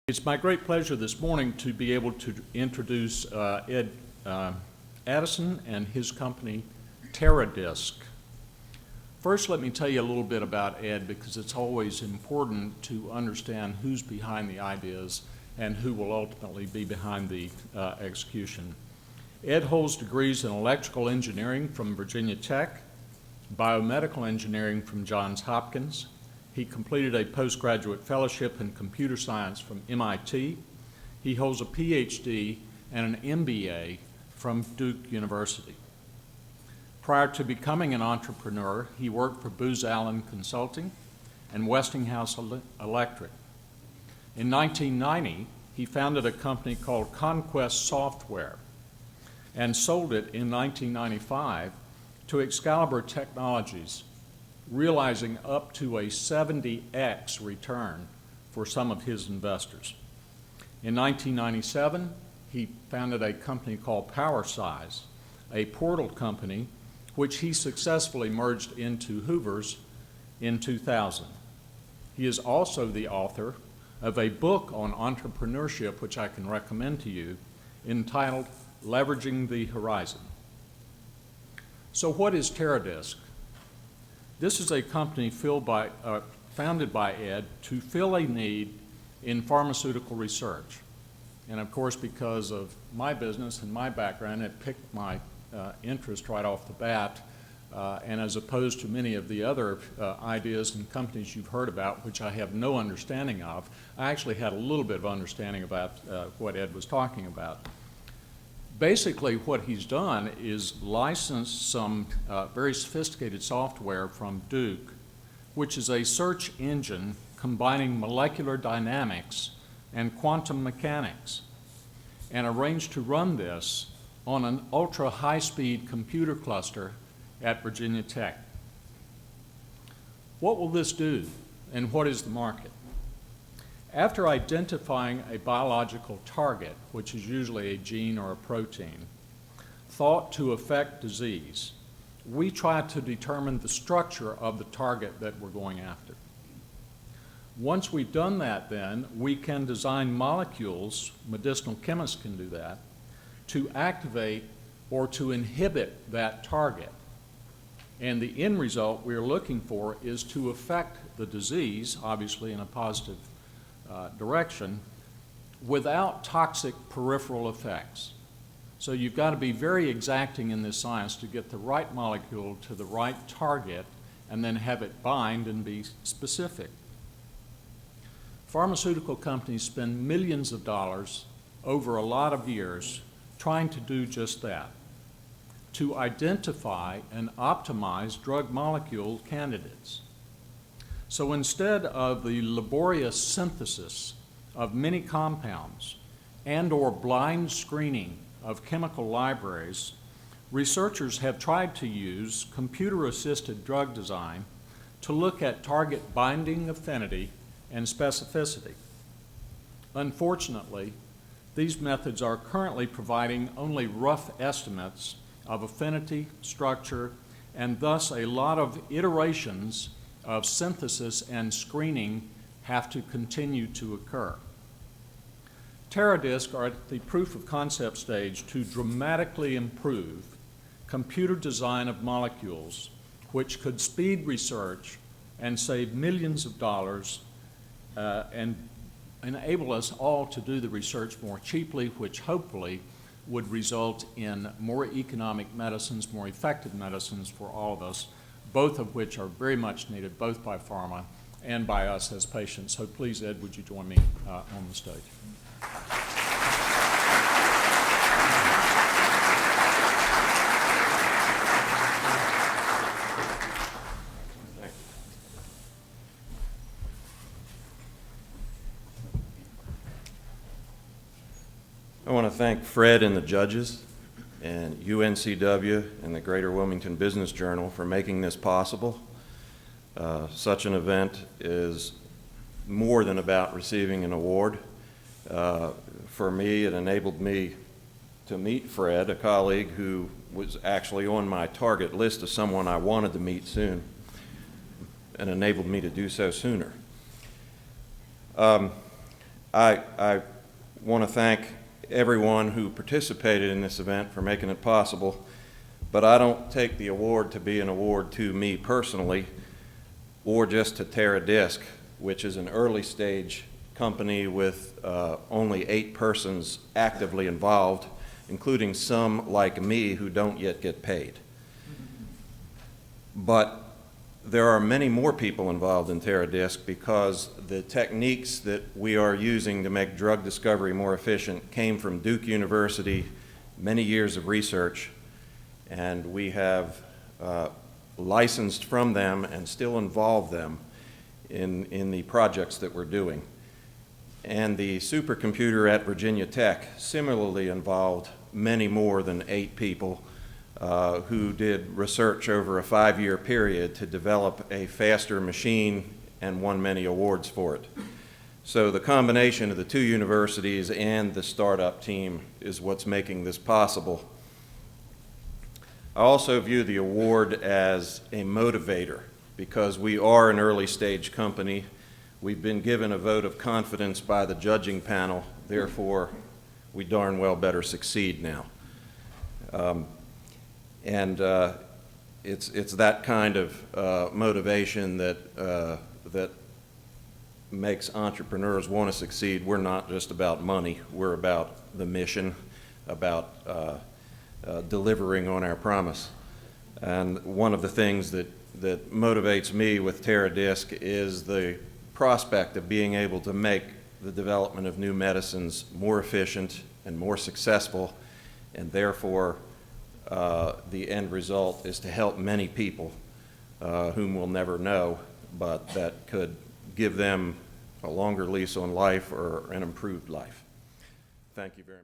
It's my great pleasure this morning to be able to introduce Ed Addison and his company, TeraDisc. First, let me tell you a little bit about Ed, because it's always important to understand who's behind the ideas and who will ultimately be behind the execution. Ed holds degrees in electrical engineering from Virginia Tech, biomedical engineering from Johns Hopkins. He completed a postgraduate fellowship in computer science from MIT. He holds a PhD and an MBA from Duke University. Prior to becoming an entrepreneur, he worked for Booz Allen Consulting and Westinghouse Electric. In 1990, he founded a company called Conquest Software and sold it in 1995 to Excalibur Technologies, realizing up to a 70x return for some of his investors. In 1997, he founded a company called PowerSize, a portal company which he successfully merged into Hoover's in 2000. He is also the author of a book on entrepreneurship, which I can recommend to you, entitled Leveraging the Horizon. So what is TeraDisc? This is a company founded by Ed to fill a need in pharmaceutical research. And of course, because of my business and my background, it picked my interest right off the bat. And as opposed to many of the other ideas and companies you've heard about, which I have no understanding of, I actually had a little bit of understanding about what Ed was talking about. Basically, what he's done is licensed some very sophisticated software from Duke, which is a search engine combining molecular dynamics and quantum mechanics, and arranged to run this on an ultra-high-speed computer cluster at Virginia Tech. What will this do, and what is the market? After identifying a biological target, which is usually a gene or a protein, thought to affect disease, we try to determine the structure of the target that we're going after. Once we've done that, then, we can design molecules, medicinal chemists can do that, to activate or to inhibit that target. And the end result we're looking for is to affect the disease, obviously in a positive direction, without toxic peripheral effects. So you've got to be very exacting in this science to get the right molecule to the right target and then have it bind and be specific. Pharmaceutical companies spend millions of dollars over a lot of years trying to do just that, to identify and optimize drug molecule candidates. So instead of the laborious synthesis of many compounds and/or blind screening of chemical libraries, researchers have tried to use computer-assisted drug design to look at target binding affinity and specificity. Unfortunately, these methods are currently providing only rough estimates of affinity, structure, and thus a lot of iterations of synthesis and screening have to continue to occur. TeraDisc are at the proof of concept stage to dramatically improve computer design of molecules, which could speed research and save millions of dollars and enable us all to do the research more cheaply, which hopefully would result in more economic medicines, more effective medicines for all of us, both of which are very much needed, both by pharma and by us as patients. So please, Ed, would you join me on the stage? I want to thank Fred and the judges and UNCW and the Greater Wilmington Business Journal for making this possible. Such an event is more than about receiving an award. For me, it enabled me to meet Fred, a colleague who was actually on my target list of someone I wanted to meet soon, and enabled me to do so sooner. I want to thank everyone who participated in this event for making it possible, but I don't take the award to be an award to me personally or just to TeraDisc, which is an early stage company with only 8 persons actively involved, including some like me who don't yet get paid. But there are many more people involved in TeraDisc because the techniques that we are using to make drug discovery more efficient came from Duke University, many years of research, and we have licensed from them and still involve them in the projects that we're doing. And the supercomputer at Virginia Tech similarly involved many more than 8 people who did research over a 5-year period to develop a faster machine and won many awards for it. So the combination of the 2 universities and the startup team is what's making this possible. I also view the award as a motivator because we are an early stage company. We've been given a vote of confidence by the judging panel, therefore we darn well better succeed now. It's that kind of motivation that makes entrepreneurs want to succeed. We're not just about money. We're about the mission, about delivering on our promise. And one of the things that motivates me with TeraDisc is the prospect of being able to make the development of new medicines more efficient and more successful, and therefore the end result is to help many people whom we'll never know, but that could give them a longer lease on life or an improved life. Thank you very much.